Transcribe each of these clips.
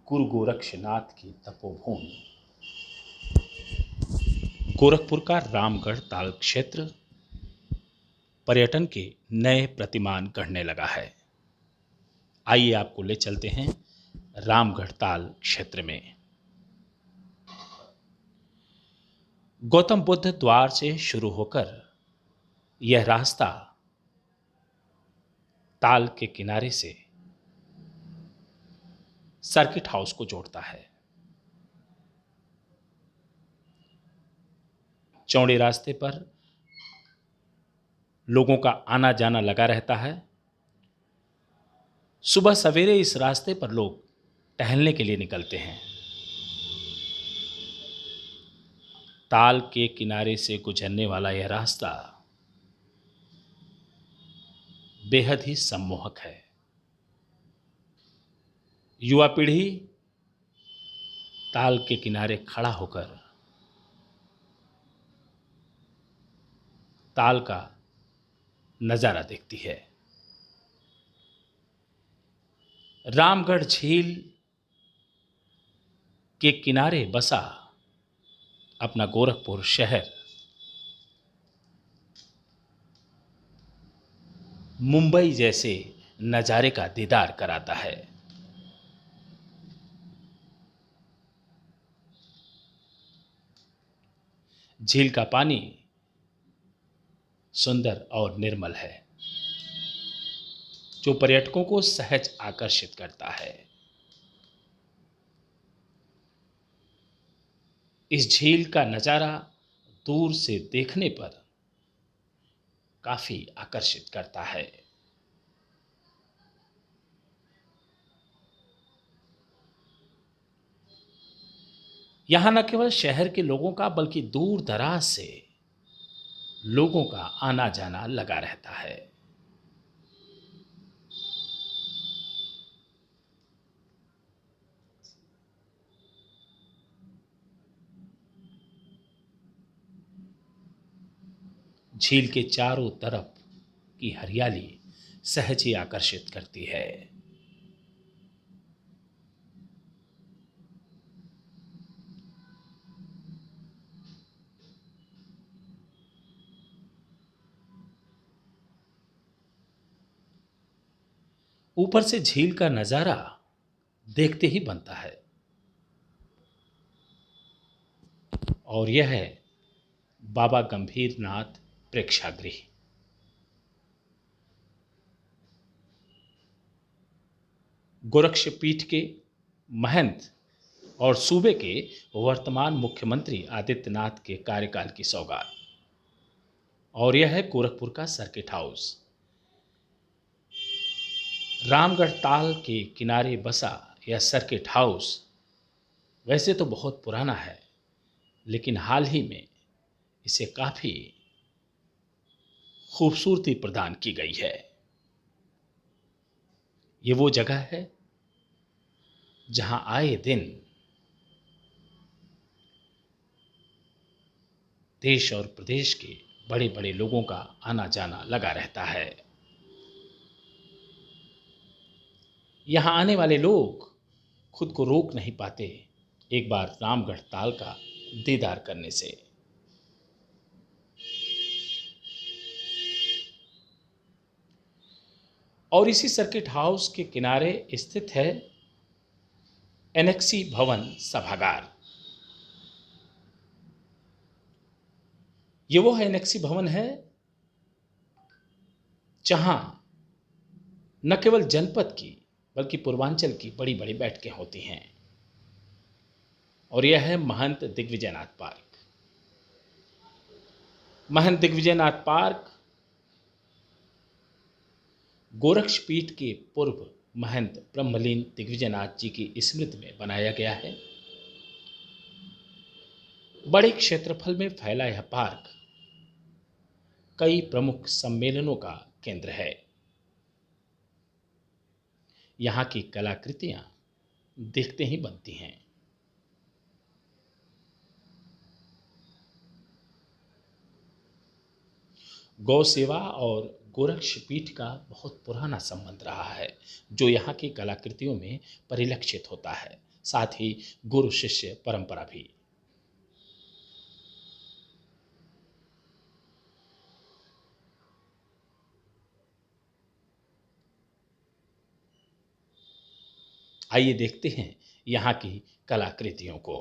गुरु गोरक्षनाथ की तपोभूमि गोरखपुर का रामगढ़ ताल क्षेत्र पर्यटन के नए प्रतिमान गढ़ने लगा है। आइए आपको ले चलते हैं रामगढ़ ताल क्षेत्र में। गौतम बुद्ध द्वार से शुरू होकर यह रास्ता ताल के किनारे से सर्किट हाउस को जोड़ता है। चौड़े रास्ते पर लोगों का आना जाना लगा रहता है। सुबह सवेरे इस रास्ते पर लोग टहलने के लिए निकलते हैं। ताल के किनारे से गुजरने वाला यह रास्ता बेहद ही सम्मोहक है। युवा पीढ़ी ताल के किनारे खड़ा होकर ताल का नजारा देखती है। रामगढ़ झील के किनारे बसा अपना गोरखपुर शहर मुंबई जैसे नजारे का दीदार कराता है। झील का पानी सुंदर और निर्मल है, जो पर्यटकों को सहज आकर्षित करता है। इस झील का नजारा दूर से देखने पर काफी आकर्षित करता है। यहां न केवल शहर के लोगों का बल्कि दूर दराज से लोगों का आना जाना लगा रहता है। झील के चारों तरफ की हरियाली सहज ही आकर्षित करती है। ऊपर से झील का नजारा देखते ही बनता है। और यह है बाबा गंभीरनाथ प्रेक्षागृह। गोरक्षपीठ के महंत और सूबे के वर्तमान मुख्यमंत्री आदित्यनाथ के कार्यकाल की सौगात। और यह है गोरखपुर का सर्किट हाउस। रामगढ़ ताल के किनारे बसा यह सर्किट हाउस वैसे तो बहुत पुराना है, लेकिन हाल ही में इसे काफी खूबसूरती प्रदान की गई है। ये वो जगह है जहां आए दिन देश और प्रदेश के बड़े बड़े लोगों का आना जाना लगा रहता है। यहां आने वाले लोग खुद को रोक नहीं पाते एक बार रामगढ़ ताल का दीदार करने से। और इसी सर्किट हाउस के किनारे स्थित है एनेक्सी भवन सभागार। ये वो एनेक्सी भवन है जहां न केवल जनपद की बल्कि पूर्वांचल की बड़ी बड़ी बैठकें होती हैं। और यह है महंत दिग्विजयनाथ पार्क। महंत दिग्विजयनाथ पार्क गोरक्षपीठ के पूर्व महंत ब्रह्मलीन दिग्विजयनाथ जी की स्मृति में बनाया गया है। बड़े क्षेत्रफल में फैला यह पार्क कई प्रमुख सम्मेलनों का केंद्र है। यहां की कलाकृतियां देखते ही बनती हैं। गौ सेवा और गोरक्षपीठ का बहुत पुराना संबंध रहा है, जो यहाँ की कलाकृतियों में परिलक्षित होता है। साथ ही गुरु शिष्य परंपरा भी। आइए देखते हैं यहाँ की कलाकृतियों को।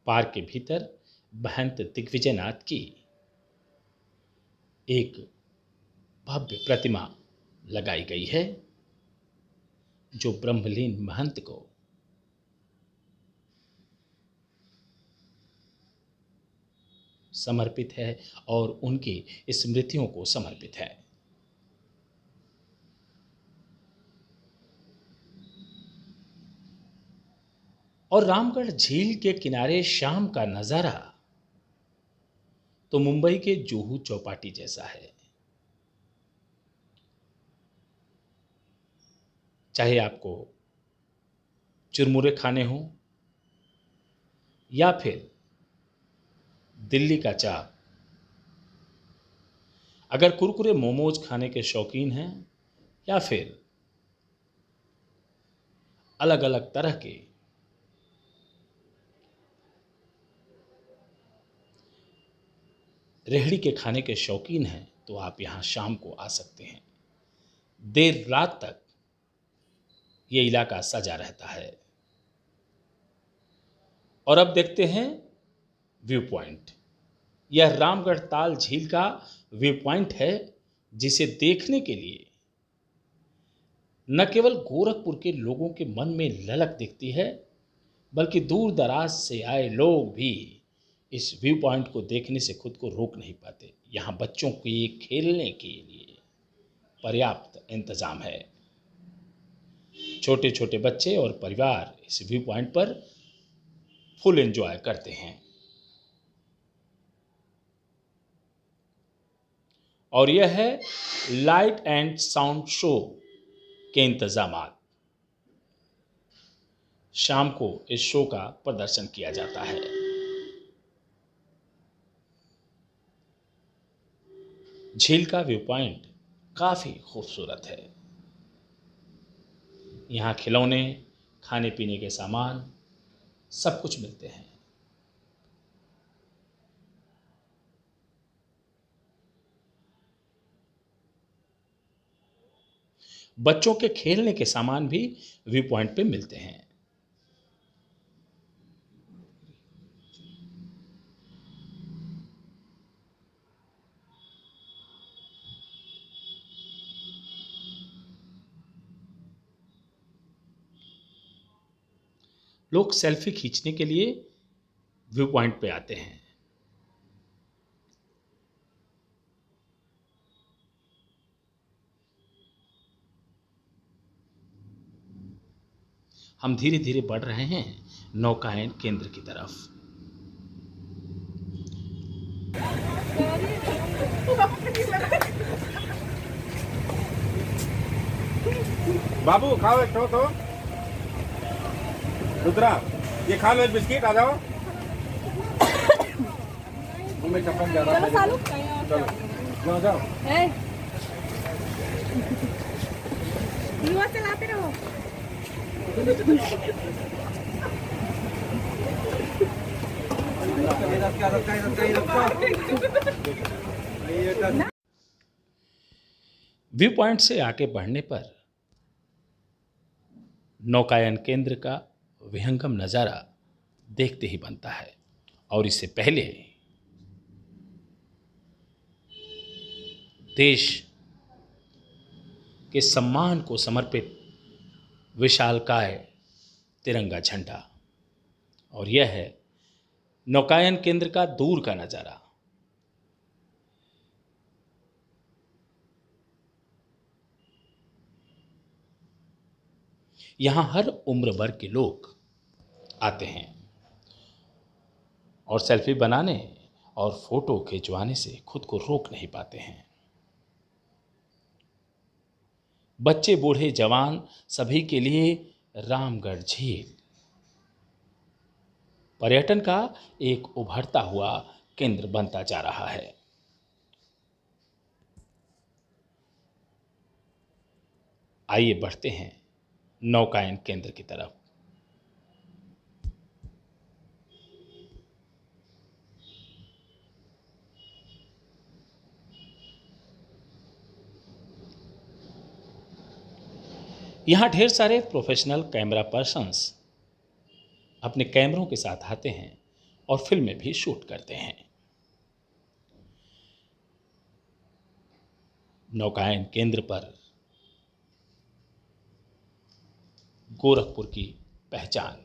पार्क के भीतर महंत दिग्विजयनाथ की एक भव्य प्रतिमा लगाई गई है, जो ब्रह्मलीन महंत को समर्पित है और उनकी स्मृतियों को समर्पित है। और रामगढ़ झील के किनारे शाम का नजारा तो मुंबई के जुहू चौपाटी जैसा है। चाहे आपको चुरमुरे खाने हो या फिर दिल्ली का चाप, अगर कुरकुरे मोमोज खाने के शौकीन हैं या फिर अलग अलग तरह के रेहड़ी के खाने के शौकीन हैं, तो आप यहाँ शाम को आ सकते हैं। देर रात तक ये इलाका सजा रहता है। और अब देखते हैं व्यू पॉइंट। यह रामगढ़ ताल झील का व्यू पॉइंट है, जिसे देखने के लिए न केवल गोरखपुर के लोगों के मन में ललक दिखती है, बल्कि दूर दराज से आए लोग भी इस व्यू पॉइंट को देखने से खुद को रोक नहीं पाते। यहाँ बच्चों के खेलने के लिए पर्याप्त इंतजाम है। छोटे छोटे बच्चे और परिवार इस व्यू पॉइंट पर फुल एंजॉय करते हैं। और यह है लाइट एंड साउंड शो के इंतजामात। शाम को इस शो का प्रदर्शन किया जाता है। झील का व्यू पॉइंट काफी खूबसूरत है। यहाँ खिलौने, खाने पीने के सामान सब कुछ मिलते हैं। बच्चों के खेलने के सामान भी व्यू पॉइंट पे मिलते हैं। लोग सेल्फी खींचने के लिए व्यू पॉइंट पे आते हैं। हम धीरे धीरे बढ़ रहे हैं नौकायन केंद्र की तरफ। बाबू खाओ एक ठो तो रुद्रा, ये खा लो एक बिस्किट। आ जाओ। तुम्हें चप्पल ज्यादा चलो सालू चलो जाओ जाओ। धीमा चलाते रहो। व्यू पॉइंट से आगे बढ़ने पर नौकायन केंद्र का विहंगम नज़ारा देखते ही बनता है। और इससे पहले देश के सम्मान को समर्पित विशालकाय तिरंगा झंडा, और यह है नौकायन केंद्र का दूर का नज़ारा। यहाँ हर उम्र वर्ग के लोग आते हैं और सेल्फी बनाने और फोटो खिंचवाने से खुद को रोक नहीं पाते हैं। बच्चे बूढ़े जवान सभी के लिए रामगढ़ झील पर्यटन का एक उभरता हुआ केंद्र बनता जा रहा है। आइए बढ़ते हैं नौकायन केंद्र की तरफ। यहां ढेर सारे प्रोफेशनल कैमरा पर्सन्स अपने कैमरों के साथ आते हैं और फिल्में भी शूट करते हैं। नौकायन केंद्र पर गोरखपुर की पहचान।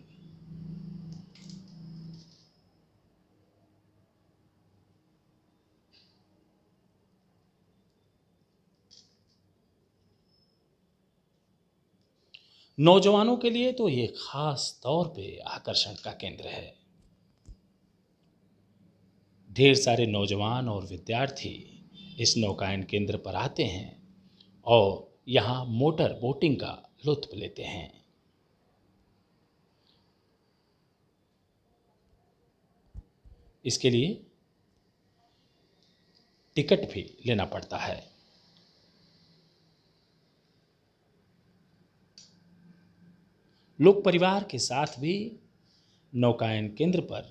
नौजवानों के लिए तो ये खास तौर पे आकर्षण का केंद्र है। ढेर सारे नौजवान और विद्यार्थी इस नौकायन केंद्र पर आते हैं और यहाँ मोटर बोटिंग का लुत्फ लेते हैं। इसके लिए टिकट भी लेना पड़ता है। लोग परिवार के साथ भी नौकायन केंद्र पर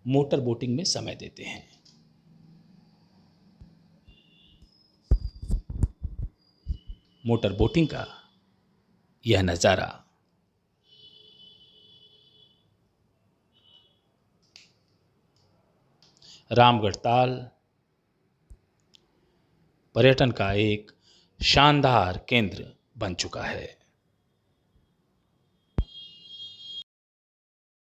मोटर बोटिंग में समय देते हैं। मोटर बोटिंग का यह नज़ारा रामगढ़ ताल पर्यटन का एक शानदार केंद्र बन चुका है।